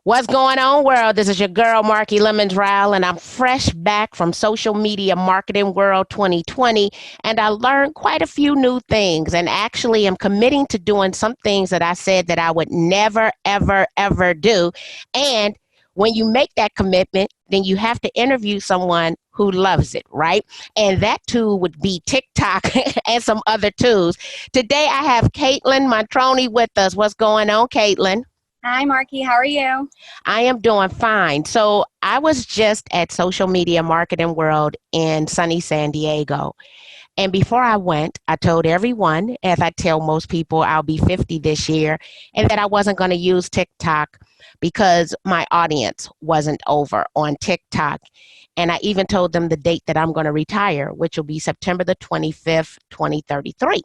What's going on, world? This is your girl, Marky Lemons-Ryhal, and I'm fresh back from Social Media Marketing World 2020, and I learned quite a few new things, and actually am committing to doing some things that I said that I would never, ever, ever do. And when you make that commitment, then you have to interview someone who loves it, right? And that tool would be TikTok and some other tools. Today, I have Katelyn Montrony with us. What's going on, Katelyn? Hi, Marky. How are you? I am doing fine. So I was just at Social Media Marketing World in sunny San Diego. And before I went, I told everyone, as I tell most people, I'll be 50 this year, and that I wasn't going to use TikTok because my audience wasn't over on TikTok. And I even told them the date that I'm going to retire, which will be September the 25th, 2033.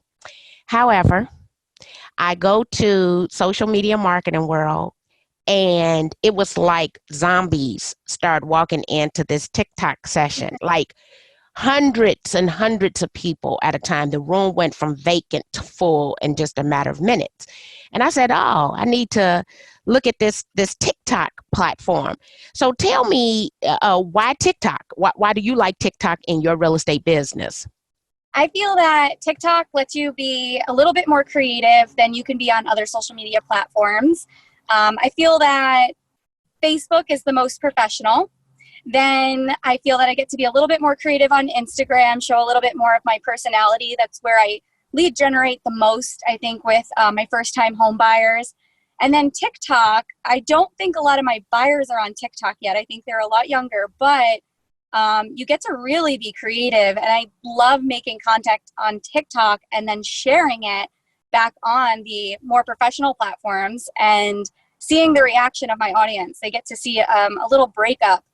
However, I go to Social Media Marketing World, and it was like zombies started walking into this TikTok session, like hundreds and hundreds of people at a time. The room went from vacant to full in just a matter of minutes. And I said, oh, I need to look at this TikTok platform. So tell me, why TikTok? Why do you like TikTok in your real estate business? I feel that TikTok lets you be a little bit more creative than you can be on other social media platforms. I feel that Facebook is the most professional. Then I feel that I get to be a little bit more creative on Instagram, show a little bit more of my personality. That's where I lead generate the most, I think, with my first-time home buyers. And then TikTok, I don't think a lot of my buyers are on TikTok yet. I think they're a lot younger, but you get to really be creative. And I love making content on TikTok and then sharing it back on the more professional platforms and seeing the reaction of my audience. They get to see a little breakup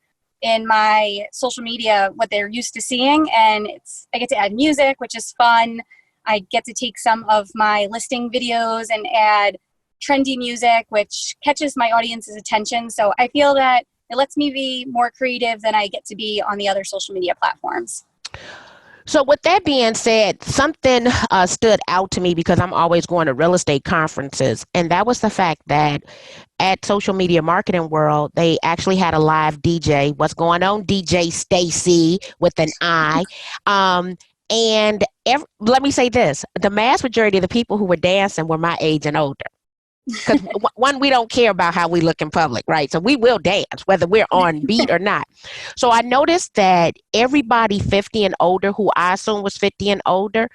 in my social media, what they're used to seeing. And I get to add music, which is fun. I get to take some of my listing videos and add trendy music, which catches my audience's attention. So I feel that it lets me be more creative than I get to be on the other social media platforms. So with that being said, something stood out to me because I'm always going to real estate conferences. And that was the fact that at Social Media Marketing World, they actually had a live DJ. What's going on, DJ Stacy with an I? Let me say this, the mass majority of the people who were dancing were my age and older. Because one, we don't care about how we look in public, right? So we will dance whether we're on beat or not. So I noticed that everybody 50 and older, who I assume was 50 and older,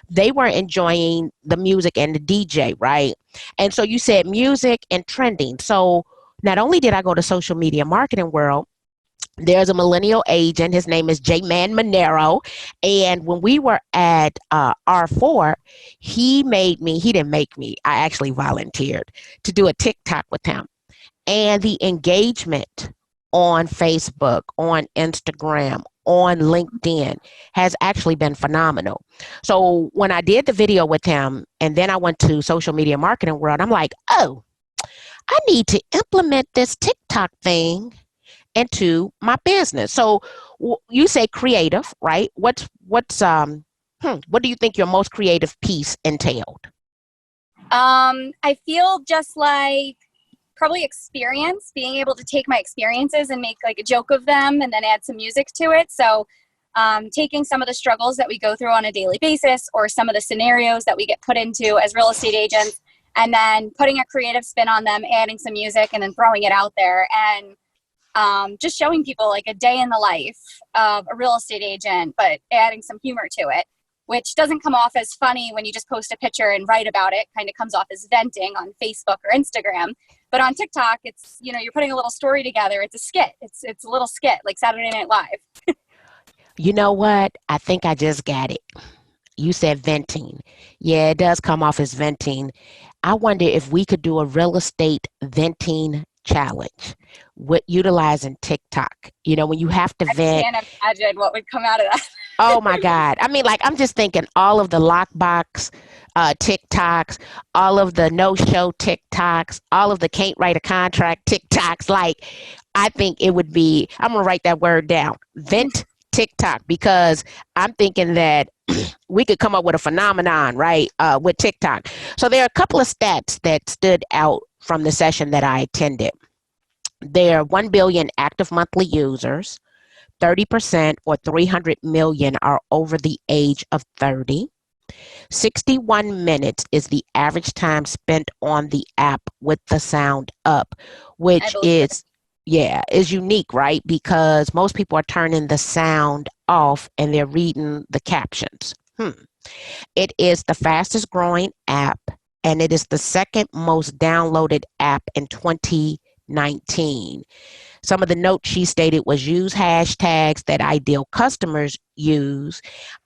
they were enjoying the music and the DJ, right? And so you said music and trending. So not only did I go to Social Media Marketing World, there's a millennial agent. His name is J-Man Monero. And when we were at R4, he didn't make me, I actually volunteered to do a TikTok with him. And the engagement on Facebook, on Instagram, on LinkedIn has actually been phenomenal. So when I did the video with him, and then I went to Social Media Marketing World, I'm like, oh, I need to implement this TikTok thing into my business. So you say creative, right? What do you think your most creative piece entailed? I feel just like probably experience, being able to take my experiences and make like a joke of them and then add some music to it. So taking some of the struggles that we go through on a daily basis or some of the scenarios that we get put into as real estate agents, and then putting a creative spin on them, adding some music and then throwing it out there. And just showing people like a day in the life of a real estate agent, but adding some humor to it, which doesn't come off as funny when you just post a picture and write about it. Kind of comes off as venting on Facebook or Instagram. But on TikTok, it's, you're putting a little story together. It's a skit. It's a little skit like Saturday Night Live. You know what? I think I just got it. You said venting. Yeah, it does come off as venting. I wonder if we could do a real estate venting challenge with utilizing TikTok. When you have to vent. I can't imagine what would come out of that. Oh my God. I mean, like, I'm just thinking all of the lockbox TikToks, all of the no-show TikToks, all of the can't write a contract TikToks. Like, I think it would be, I'm going to write that word down, vent TikTok, because I'm thinking that we could come up with a phenomenon, right, with TikTok. So there are a couple of stats that stood out from the session that I attended. There are 1 billion active monthly users. 30% or 300 million are over the age of 30. 61 minutes is the average time spent on the app with the sound up, I which believe it. is unique, right? Because most people are turning the sound off and they're reading the captions. It is the fastest growing app, and it is the second most downloaded app in 2019. Some of the notes she stated was use hashtags that ideal customers use.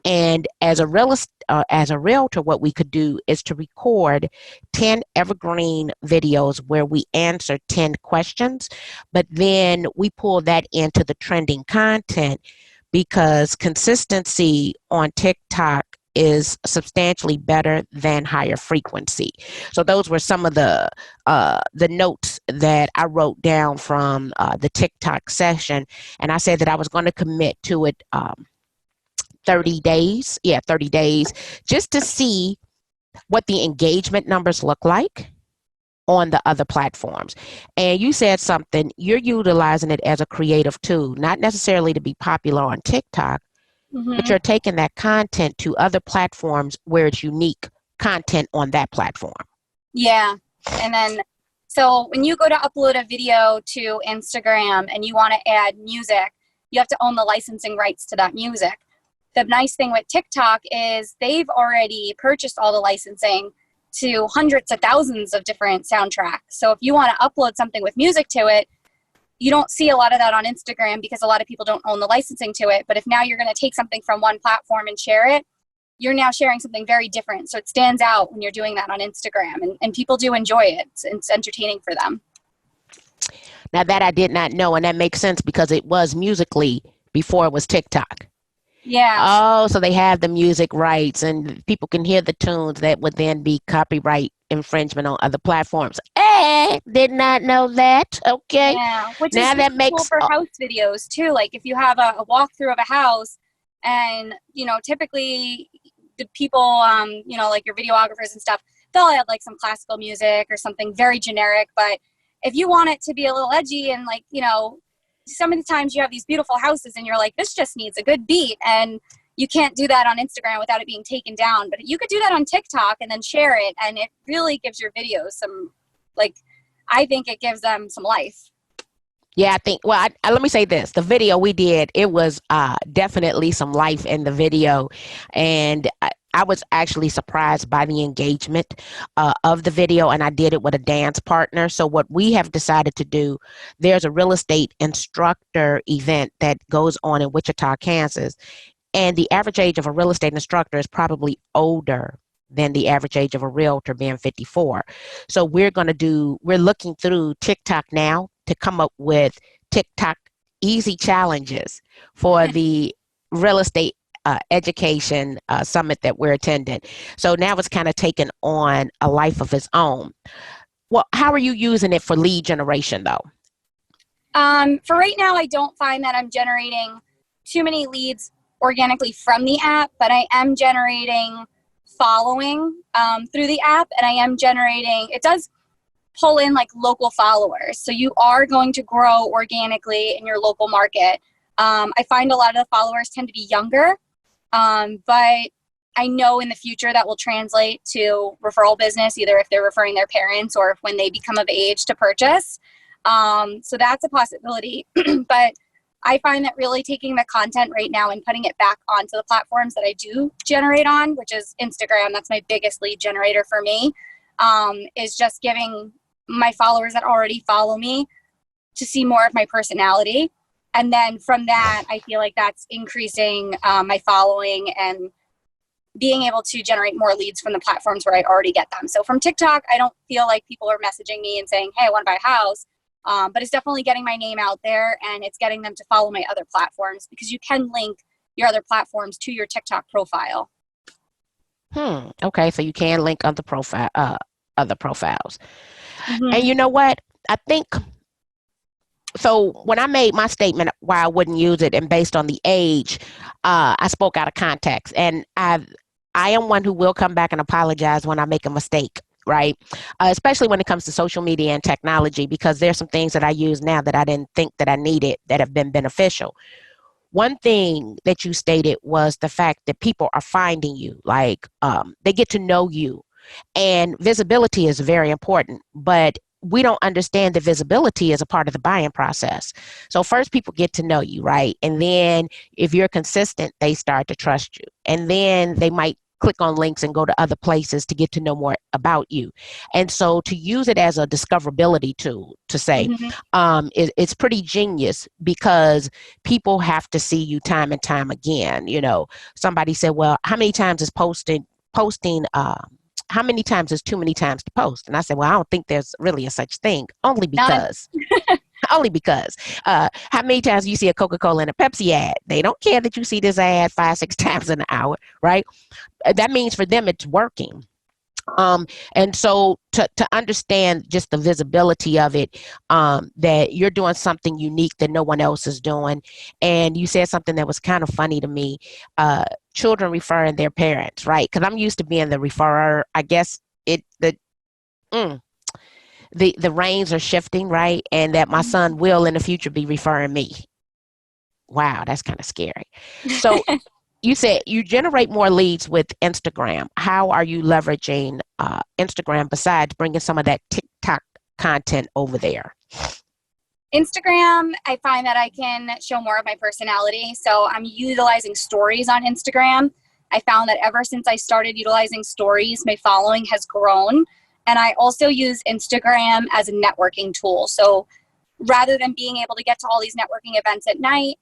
And as a realtor, what we could do is to record 10 evergreen videos where we answer 10 questions, but then we pull that into the trending content because consistency on TikTok is substantially better than higher frequency. So those were some of the notes that I wrote down from the TikTok session, and I said that I was going to commit to it 30 days. Yeah, 30 days, just to see what the engagement numbers look like on the other platforms. And you said something, you're utilizing it as a creative tool, not necessarily to be popular on TikTok, but you're taking that content to other platforms where it's unique content on that platform. Yeah. And then, so when you go to upload a video to Instagram and you want to add music, you have to own the licensing rights to that music. The nice thing with TikTok is they've already purchased all the licensing to hundreds of thousands of different soundtracks. So if you want to upload something with music to it, you don't see a lot of that on Instagram because a lot of people don't own the licensing to it. But if now you're going to take something from one platform and share it, you're now sharing something very different. So it stands out when you're doing that on Instagram, and people do enjoy it. It's entertaining for them. Now that I did not know, and that makes sense because it was Musically before it was TikTok. Yeah. Oh, so they have the music rights and people can hear the tunes that would then be copyright infringement on other platforms. Did not know that. Okay. Yeah, which Now is that really cool makes for house videos too. Like if you have a walkthrough of a house, and typically the people, like your videographers and stuff, they'll add like some classical music or something very generic. But if you want it to be a little edgy and some of the times you have these beautiful houses and you're like, this just needs a good beat, and you can't do that on Instagram without it being taken down. But you could do that on TikTok and then share it, and it really gives your videos some, I think it gives them some life. Yeah, I think, well, let me say this. The video we did, it was definitely some life in the video. And I was actually surprised by the engagement of the video, and I did it with a dance partner. So what we have decided to do, there's a real estate instructor event that goes on in Wichita, Kansas. And the average age of a real estate instructor is probably older than the average age of a realtor, being 54. So we're looking through TikTok now to come up with TikTok easy challenges for the real estate education summit that we're attending. So now it's kind of taken on a life of its own. Well, how are you using it for lead generation though? For right now, I don't find that I'm generating too many leads organically from the app, but I am generating following through the app, and I am generating, it does pull in local followers. So you are going to grow organically in your local market. I find a lot of the followers tend to be younger, but I know in the future that will translate to referral business, either if they're referring their parents or if when they become of age to purchase. So that's a possibility. But I find that really taking the content right now and putting it back onto the platforms that I do generate on, which is Instagram, that's my biggest lead generator for me, is just giving my followers that already follow me to see more of my personality. And then from that, I feel like that's increasing my following and being able to generate more leads from the platforms where I already get them. So from TikTok, I don't feel like people are messaging me and saying, hey, I want to buy a house. But it's definitely getting my name out there, and it's getting them to follow my other platforms, because you can link your other platforms to your TikTok profile. Okay, so you can link other profiles. Mm-hmm. And you know what? I think, so when I made my statement why I wouldn't use it and based on the age, I spoke out of context. And I am one who will come back and apologize when I make a mistake. right? Especially when it comes to social media and technology, because there's some things that I use now that I didn't think that I needed that have been beneficial. One thing that you stated was the fact that people are finding you, like they get to know you, and visibility is very important, but we don't understand that visibility is a part of the buying process. So first people get to know you, right? And then if you're consistent, they start to trust you. And then they might click on links and go to other places to get to know more about you. And so to use it as a discoverability tool to say, Mhm. it's pretty genius, because people have to see you time and time again. You know, somebody said, well, how many times is posting how many times is too many times to post? And I said, well, I don't think there's really a such thing, only None. because only because how many times you see a Coca-Cola and a Pepsi ad? They don't care that you see this ad 5, 6 times in an hour, right? That means for them it's working. And so to understand just the visibility of it, that you're doing something unique that no one else is doing. And you said something that was kind of funny to me, children referring their parents, right? Because I'm used to being the referrer. I guess mm, the reins are shifting, right? And that my son will in the future be referring me. Wow, that's kind of scary. So you said you generate more leads with Instagram. How are you leveraging Instagram besides bringing some of that TikTok content over there? Instagram, I find that I can show more of my personality. So I'm utilizing stories on Instagram. I found that ever since I started utilizing stories, my following has grown. And I also use Instagram as a networking tool. So rather than being able to get to all these networking events at night,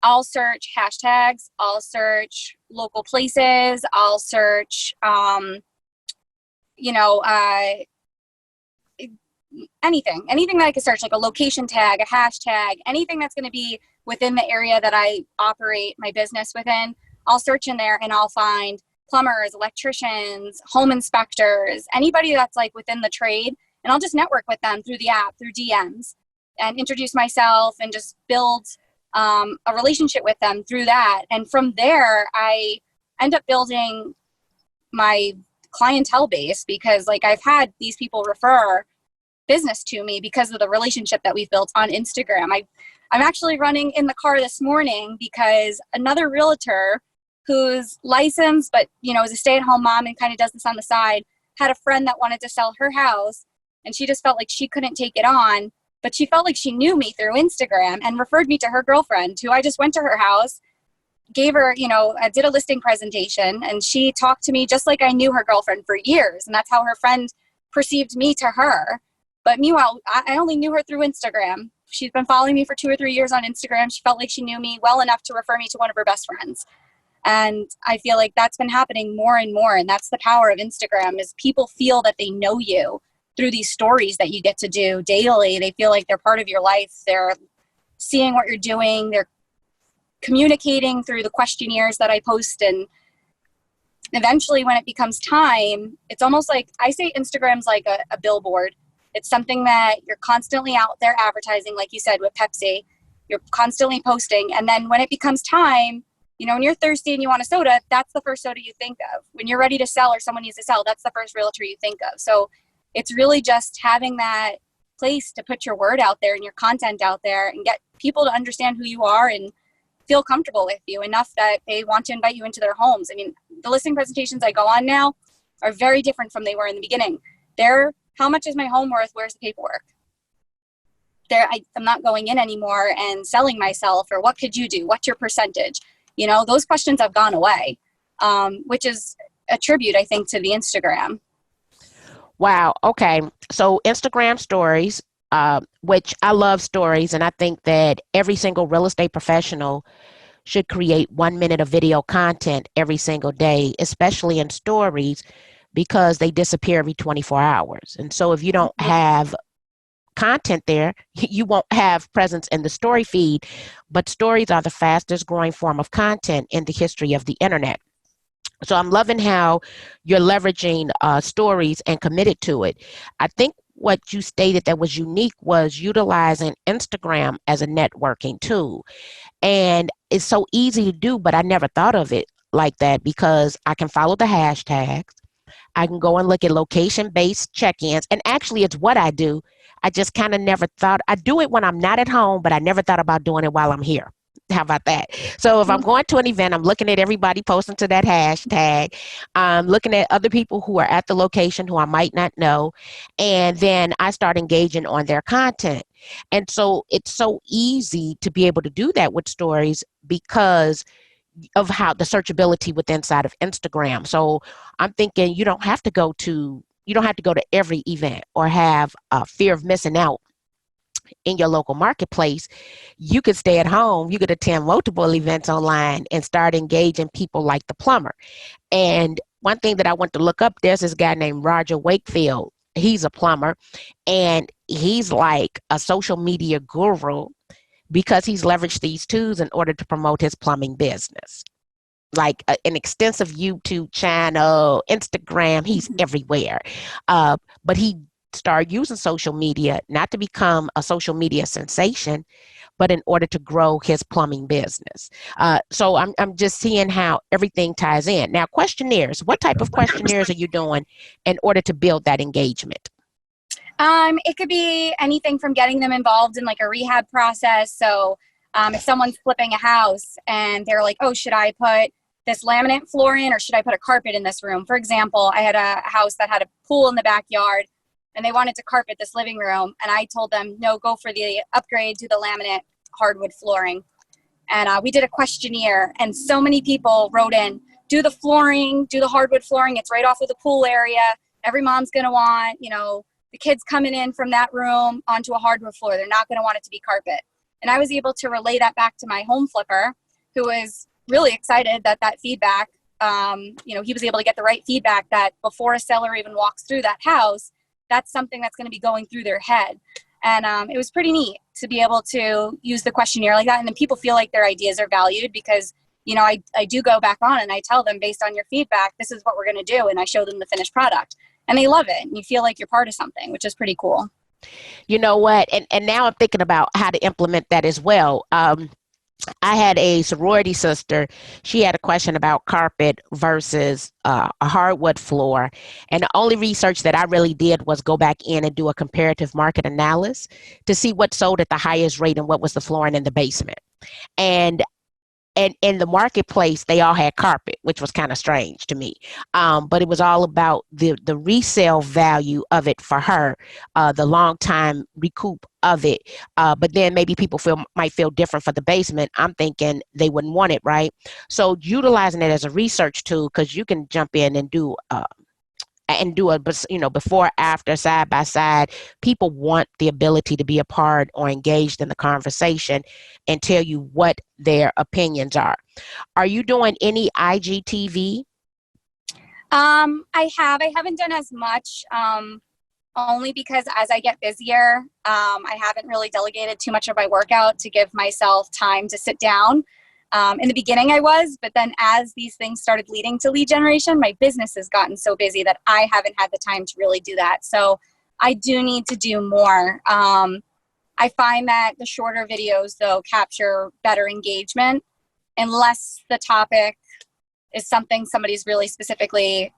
I'll search hashtags, I'll search local places, I'll search, anything that I could search, like a location tag, a hashtag, anything that's going to be within the area that I operate my business within. I'll search in there and I'll find plumbers, electricians, home inspectors, anybody that's like within the trade. And I'll just network with them through the app, through DMs, and introduce myself and just build a relationship with them through that. And from there, I end up building my clientele base, because like I've had these people refer business to me because of the relationship that we've built on Instagram. I'm actually running in the car this morning because another realtor who's licensed, but is a stay-at-home mom and kind of does this on the side, had a friend that wanted to sell her house, and she just felt like she couldn't take it on, but she felt like she knew me through Instagram and referred me to her girlfriend, who I just went to her house, gave her, I did a listing presentation, and she talked to me just like I knew her girlfriend for years. And that's how her friend perceived me to her. But meanwhile, I only knew her through Instagram. She's been following me for 2 or 3 years on Instagram. She felt like she knew me well enough to refer me to one of her best friends. And I feel like that's been happening more and more. And that's the power of Instagram, is people feel that they know you through these stories that you get to do daily. They feel like they're part of your life. They're seeing what you're doing. They're communicating through the questionnaires that I post. And eventually when it becomes time, it's almost like, I say Instagram's like a billboard. It's something that you're constantly out there advertising, like you said, with Pepsi. You're constantly posting. And then when it becomes time, when you're thirsty and you want a soda, that's the first soda you think of. When you're ready to sell or someone needs to sell, that's the first realtor you think of. So it's really just having that place to put your word out there and your content out there and get people to understand who you are and feel comfortable with you enough that they want to invite you into their homes. I mean, the listing presentations I go on now are very different from they were in the beginning. They're, how much is my home worth? Where's the paperwork? I'm not going in anymore and selling myself, or what could you do? What's your percentage? Those questions have gone away, which is a tribute, I think, to the Instagram. Wow. Okay. So Instagram stories, which I love stories. And I think that every single real estate professional should create 1 minute of video content every single day, especially in stories, because they disappear every 24 hours. And so if you don't have content there, you won't have presence in the story feed. But stories are the fastest growing form of content in the history of the internet. So I'm loving how you're leveraging stories and committed to it. I think what you stated that was unique was utilizing Instagram as a networking tool. And it's so easy to do, but I never thought of it like that, because I can follow the hashtags. I can go and look at location-based check-ins. And actually, it's what I do. I just kind of never thought, I do it when I'm not at home, but I never thought about doing it while I'm here. How about that? So if I'm going to an event, I'm looking at everybody posting to that hashtag. I'm looking at other people who are at the location who I might not know. And then I start engaging on their content. And so it's so easy to be able to do that with stories because of how the searchability with inside of Instagram. So I'm thinking you don't have to go to every event or have a fear of missing out in your local marketplace. You could stay at home, you could attend multiple events online and start engaging people like the plumber. And one thing that I went to look up, there's this guy named Roger Wakefield. He's a plumber and he's like a social media guru because he's leveraged these tools in order to promote his plumbing business. Like an extensive YouTube channel, Instagram, he's everywhere. But he started using social media not to become a social media sensation, but in order to grow his plumbing business. So I'm just seeing how everything ties in. Now, questionnaires, what type of questionnaires are you doing in order to build that engagement? It could be anything from getting them involved in like a rehab process. So if someone's flipping a house and they're like, oh, should I put this laminate floor in or should I put a carpet in this room? For example, I had a house that had a pool in the backyard and they wanted to carpet this living room. And I told them, no, go for the upgrade to the laminate hardwood flooring. And we did a questionnaire and so many people wrote in, do the flooring, do the hardwood flooring. It's right off of the pool area. Every mom's going to want, the kids coming in from that room onto a hardwood floor. They're not going to want it to be carpet. And I was able to relay that back to my home flipper, who was really excited that feedback, he was able to get the right feedback that before a seller even walks through that house, that's something that's going to be going through their head. And it was pretty neat to be able to use the questionnaire like that. And then people feel like their ideas are valued because, I do go back on and I tell them based on your feedback, this is what we're going to do. And I show them the finished product. And they love it. And you feel like you're part of something, which is pretty cool. You know what? And now I'm thinking about how to implement that as well. I had a sorority sister. She had a question about carpet versus a hardwood floor. And the only research that I really did was go back in and do a comparative market analysis to see what sold at the highest rate and what was the flooring in the basement. And in the marketplace, they all had carpet, which was kind of strange to me. But it was all about the resale value of it for her, the long time recoup of it. But then maybe people might feel different for the basement. I'm thinking they wouldn't want it, right? So utilizing it as a research tool, because you can jump in and do a before, after, side by side. People want the ability to be a part or engaged in the conversation and tell you what their opinions are. Are you doing any IGTV? I haven't done as much, only because as I get busier, I haven't really delegated too much of my workout to give myself time to sit down. In the beginning I was, but then as these things started leading to lead generation, my business has gotten so busy that I haven't had the time to really do that. So I do need to do more. I find that the shorter videos, though, capture better engagement unless the topic is something somebody's really specifically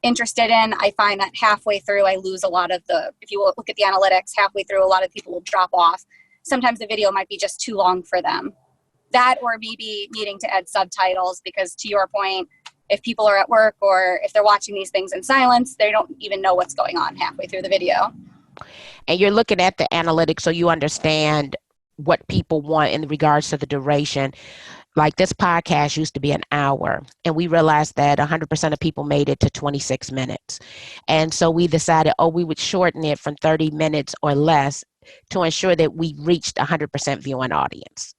interested in. I find that halfway through, I lose a lot of if you look at the analytics, halfway through, a lot of people will drop off. Sometimes the video might be just too long for them. That or maybe needing to add subtitles because, to your point, if people are at work or if they're watching these things in silence, they don't even know what's going on halfway through the video. And you're looking at the analytics so you understand what people want in regards to the duration. Like this podcast used to be an hour, and we realized that 100% of people made it to 26 minutes. And so we decided, we would shorten it from 30 minutes or less to ensure that we reached 100% viewing audience.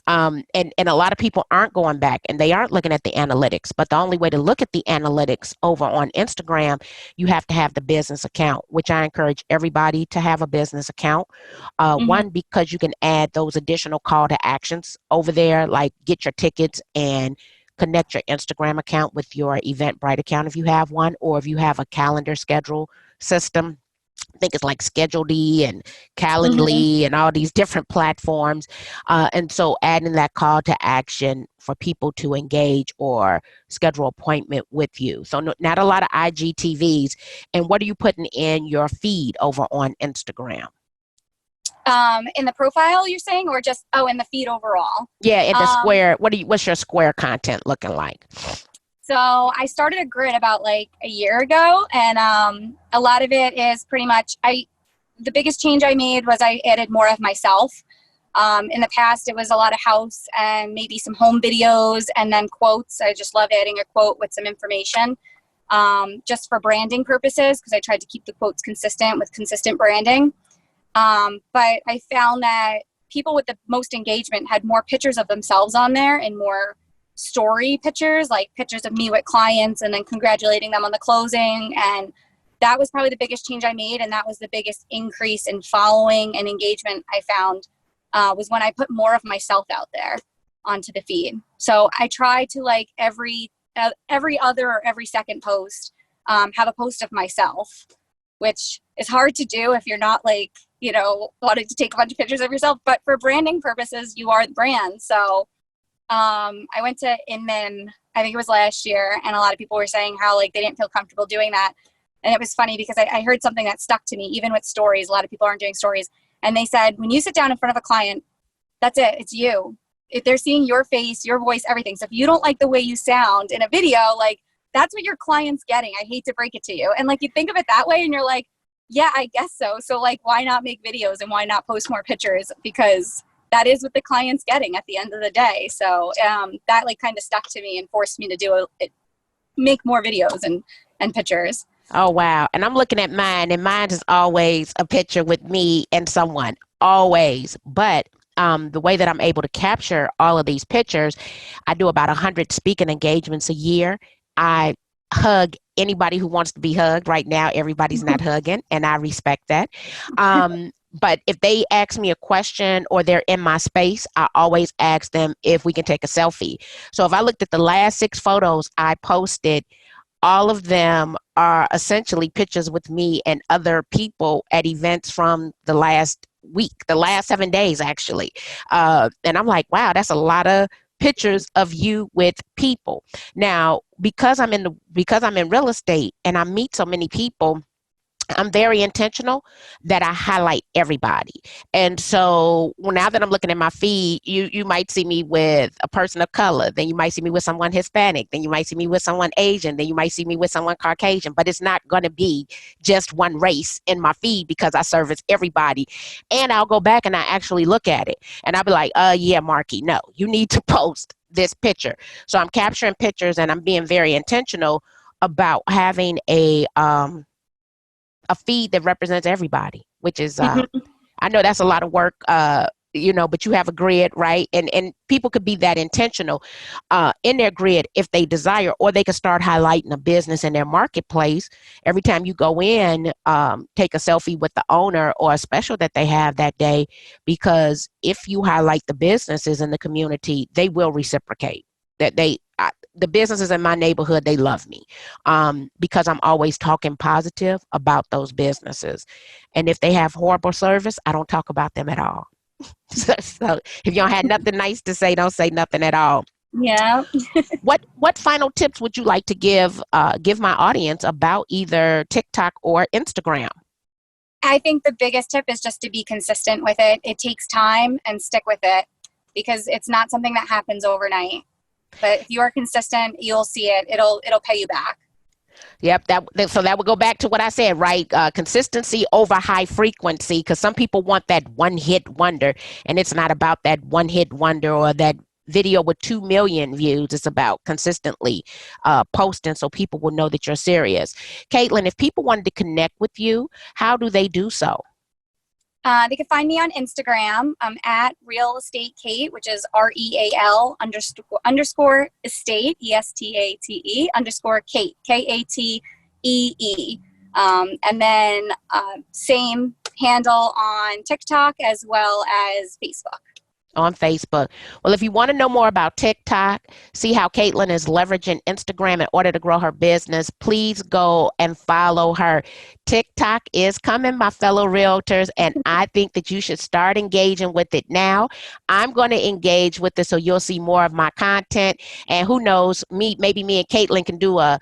And a lot of people aren't going back and they aren't looking at the analytics, but the only way to look at the analytics over on Instagram, you have to have the business account, which I encourage everybody to have a business account. One, because you can add those additional call to actions over there, like get your tickets and connect your Instagram account with your Eventbrite account if you have one, or if you have a calendar schedule system I think it's like Scheduled and Mhm. Calendly and all these different platforms. And so adding that call to action for people to engage or schedule appointment with you. So not a lot of IGTVs. And what are you putting in your feed over on Instagram? In the profile, you're saying, or just in the feed overall? Yeah, in the Um, square, what's your square content looking like? so I started a grid about like a year ago, and a lot of it is pretty much the biggest change I made was I added more of myself. In the past, it was a lot of house and maybe some home videos and then quotes. I just love adding a quote with some information, just for branding purposes, because I tried to keep the quotes consistent with consistent branding. But I found that people with the most engagement had more pictures of themselves on there and more story pictures, like pictures of me with clients and then congratulating them on the closing. And that was probably the biggest change I made. And that was the biggest increase in following and engagement I found, was when I put more of myself out there onto the feed. So I try to, like, every other or every second post, have a post of myself, which is hard to do if you're not, like, wanting to take a bunch of pictures of yourself. But for branding purposes, you are the brand. So I went to Inman, I think it was last year, and a lot of people were saying how, like, they didn't feel comfortable doing that. And it was funny because I heard something that stuck to me, even with stories. A lot of people aren't doing stories. And they said, when you sit down in front of a client, that's it. It's you. If they're seeing your face, your voice, everything. So if you don't like the way you sound in a video, like, that's what your client's getting. I hate to break it to you. And, like, you think of it that way and you're like, yeah, I guess so. So, like, why not make videos and why not post more pictures? Because that is what the client's getting at the end of the day. So that, like, kind of stuck to me and forced me to make more videos and pictures. Oh, wow. And I'm looking at mine, and mine is always a picture with me and someone, always. But the way that I'm able to capture all of these pictures, I do about 100 speaking engagements a year. I hug anybody who wants to be hugged. Right now, everybody's not hugging, and I respect that. But if they ask me a question or they're in my space, I always ask them if we can take a selfie. So if I looked at the last 6 photos I posted, all of them are essentially pictures with me and other people at events from the last week, the last 7 days, actually. And I'm like, wow, that's a lot of pictures of you with people. Now, because I'm in real estate and I meet so many people, I'm very intentional that I highlight everybody. And so now that I'm looking at my feed, you might see me with a person of color, then you might see me with someone Hispanic, then you might see me with someone Asian, then you might see me with someone Caucasian, but it's not going to be just one race in my feed because I service everybody. And I'll go back and I actually look at it and I'll be like, yeah, Marky, no, you need to post this picture. So I'm capturing pictures and I'm being very intentional about having a feed that represents everybody, which is I know that's a lot of work, but you have a grid, right? And people could be that intentional in their grid if they desire, or they could start highlighting a business in their marketplace. Every time you go in, take a selfie with the owner or a special that they have that day, because if you highlight the businesses in the community, they will reciprocate. The businesses in my neighborhood, they love me because I'm always talking positive about those businesses. And if they have horrible service, I don't talk about them at all. So if you don't have nothing nice to say, don't say nothing at all. Yeah. What final tips would you like to give my audience about either TikTok or Instagram? I think the biggest tip is just to be consistent with it. It takes time, and stick with it, because it's not something that happens overnight. But if you are consistent, you'll see it. It'll pay you back. Yep. So that would go back to what I said, right? Consistency over high frequency, because some people want that one hit wonder, and it's not about that one hit wonder or that video with 2 million views. It's about consistently posting so people will know that you're serious. Katelyn, if people wanted to connect with you, how do they do so? They can find me on Instagram. I'm at Real Estate Kate, which is REAL underscore estate, ESTATE underscore Kate, KATEE. And then same handle on TikTok as well as Facebook. On Facebook. Well, if you want to know more about TikTok, see how Katelyn is leveraging Instagram in order to grow her business, please go and follow her. TikTok is coming, my fellow realtors, and I think that you should start engaging with it now. I'm going to engage with it so you'll see more of my content. And who knows, maybe me and Katelyn can do a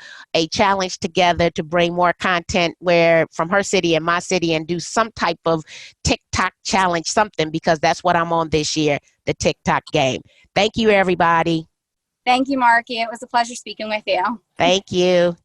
challenge together to bring more content where from her city and my city and do some type of TikTok challenge, something, because that's what I'm on this year, the TikTok game. Thank you, everybody. Thank you, Marky. It was a pleasure speaking with you. Thank you.